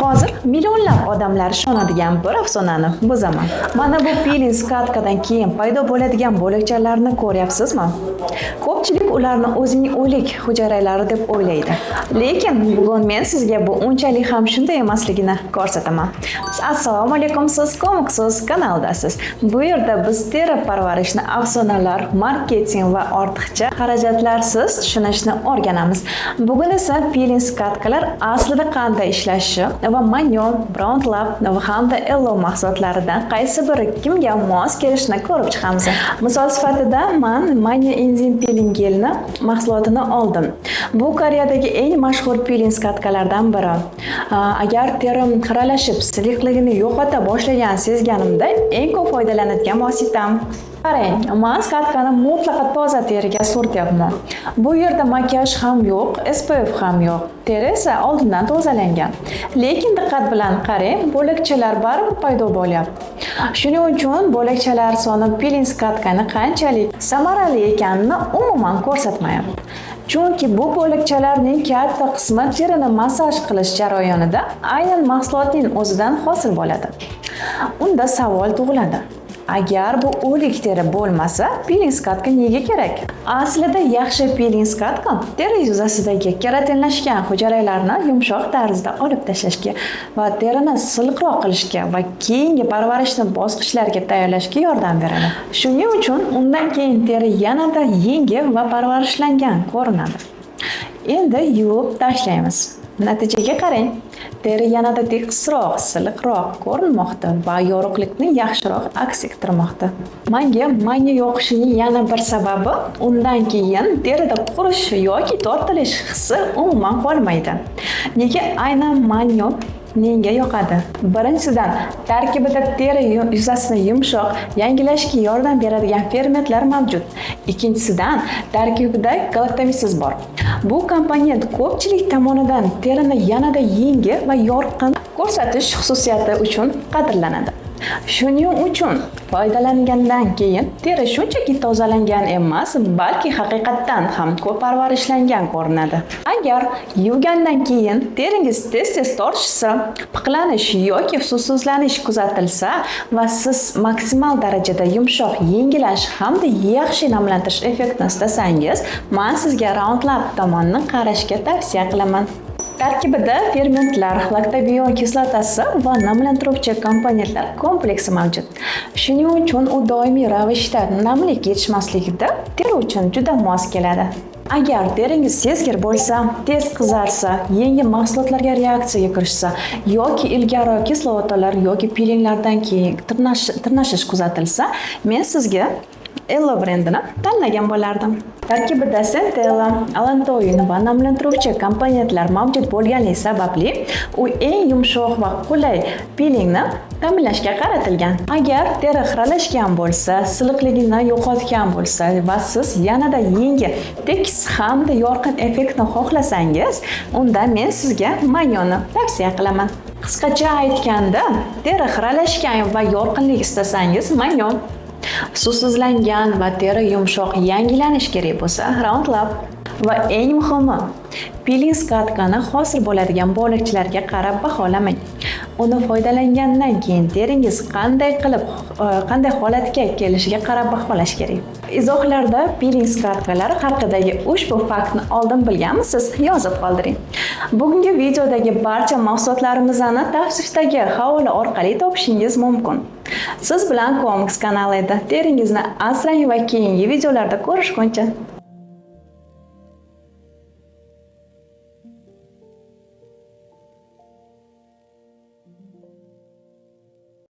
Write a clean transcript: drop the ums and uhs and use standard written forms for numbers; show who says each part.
Speaker 1: Hozir millionlab odamlar ishonadigan bir afsonani buzaman. Mana bu peeling skatkadan keyin paydo bo'ladigan bo'lakchalarni ko'ryapsizmi? Ko'pchilik ularni o'zining o'lik hujayralari deb o'ylaydi. Lekin bugun men sizga bu unchalik ham shunday emasligini ko'rsataman. Assalomu alaykum, siz Komiksiz kanaldasiz. Bu yerda biz teri parvarishni afsonalar, marketing va ortiqcha xarajatlarsiz tushunishni o'rganamiz. Bugun esa peeling skatkalar aslida qanday ishlashi va Manyo, Brown Lab va hamda Ello mahsulotlaridan qaysi biri kimga mos kelishini ko'rib chiqamiz. Misol sifatida men Manyo enzim peeling gelni mahsulotini oldim. Bu Koreyadagi eng mashhur peeling skatkalardan biri. Agar terim xiralashib, silliqligini yo'qota boshlagan sezganimda eng ko'p foydalanadigan vositam. Qarang, men skatkani mutlaqo toza teriga surtyapman. Bu yerda makiyaj ham yo'q, SPF ham yo'q. Teri esa oldindan tozalangan. Lekin diqqat bilan qarang, bo'lakchalar baribir paydo bo'lyapti. Shuning uchun bo'lakchalar soni peeling skatkani qanchalik samarali ekanini umuman ko'rsatmayapti. Chunki bu bo'lakchalarning katta qismi terini massaj qilish jarayonida aynan mahsulotning o'zidan hosil bo'ladi. Unda savol tug'iladi. Agar bu o'lik teri bo'lmasa, peeling skatka nega kerak? Aslida yaxshi peeling skatka teri yuzasidagi keratinlashgan hujayralarni yumshoq tarzda olib tashlashga va terini silliqroq qilishga va keyingi parvarishni bosqichlariga tayyorlashga yordam beradi. Shuning uchun undan keyin teri yanada yengil va parvarishlangan ko'rinadi. Endi yuvib tashlaymiz. Natijaga qarang. Teri yanada tekisroq, silliqroq ko'rinmoqda va yorug'likni yaxshiroq aks ettirmoqda. Menga Manyo yoqishining yana bir sababi undan keyin terida qurish yoki tortilish hissi umuman qolmaydi. Nega aynan Manyo menga yoqadi? Birinchidan, tarkibida teri yuzasini yumshoq, yangilashga yordam beradigan fermentlar mavjud. Ikkinchisidan, tarkibida galaktomiziz bor. Bu komponent ko'pchilik tomonidan terini yanada yengil va yorqin ko'rsatish xususiyati uchun qadrlanadi. Shuning uchun foydalangandan keyin teri shunchaki tozalangan emas, balki haqiqatdan ham ko'p parvarishlangan ko'rinadi. Agar yuvgandan keyin teringiz tez-tez tortishsa, piqlanish yoki suvsizlanish kuzatilsa va siz maksimal darajada yumshoq, yengillash hamda yaxshi namlantirish effektini istasangiz, men sizga Round Lab tomonidan qarashga tavsiya qilaman. Tarkibida fermentlar, laktobion kislotasi va namlantiruvchi komponentlar kompleksi mavjud. Shuning uchun u doimiy ravishda namlik yetishmasligida teri uchun juda mos keladi. Agar teringiz sezgir bo'lsa, tez qizarsa, yengil mahsulotlarga reaksiyaga kirishsa yoki ilgari kislotalar yoki peelinglardan keyin tirnashish kuzatilsa, men sizga Ello brendini tanlagan bo'lardim. Tarkibida centella, allantoin va namlantiruvchi komponentlar mavjud bo'lganligi sababli u eng yumshoq va qulay peelingni ta'minlashga qaratilgan. Agar teri xiralashgan bo'lsa, silliqligini yo'qotgan bo'lsa va siz yanada yengil, tekis hamda yorqin effektni xohlasangiz, unda men sizga Manyoni tavsiya qilaman. Qisqacha aytganda, teri xiralashgan va yorqinlik istasangiz Manyo, suvsizlangan va teri yumshoq yangilanish kerak bo'lsa Round Lab va eng muhimi, peeling skatkani hosil bo'ladigan bo'lakchalarga qarab baholamang. Uni foydalangandan keyin teringiz qanday holatga kelishiga qarab baholash kerak. Izohlarda peeling skatkalar haqidagi ushbu faktni oldin bilganmisiz? Yozib qoldiring. Bugungi videodagi barcha mahsulotlarimizni tavsifdagi havola orqali topishingiz mumkin. Siz bilan Komiks kanali edi. Teringizni asrang va keyingi videolarda ko'rishguncha